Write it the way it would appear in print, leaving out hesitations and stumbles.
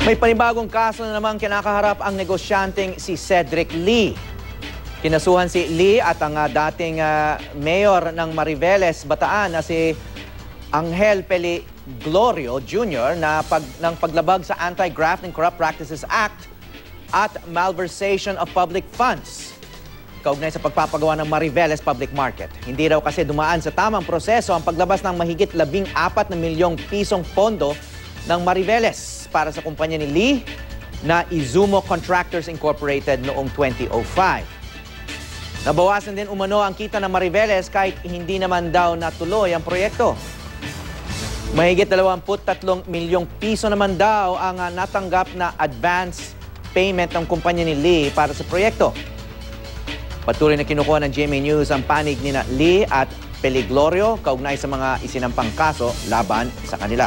May panibagong kaso na namang kinakaharap ang negosyanteng si Cedric Lee. Kinasuhan si Lee at ang dating mayor ng Mariveles, Bataan na si Angel Peliglorio Jr. ng paglabag sa Anti-Graft and Corrupt Practices Act at malversation of public funds kaugnay sa pagpapagawa ng Mariveles Public Market. Hindi raw kasi dumaan sa tamang proseso ang paglabas ng mahigit 14 na milyong pisong pondo ng Mariveles para sa kumpanya ni Lee na Izumo Contractors Incorporated noong 2005. Nabawasan din umano ang kita ng Mariveles kahit hindi naman daw natuloy ang proyekto. Mahigit 23 milyong piso naman daw ang natanggap na advance payment ng kumpanya ni Lee para sa proyekto. Patuloy na kinukuha ng GMA News ang panig ni Lee at Peliglorio kaugnay sa mga isinampang kaso laban sa kanila.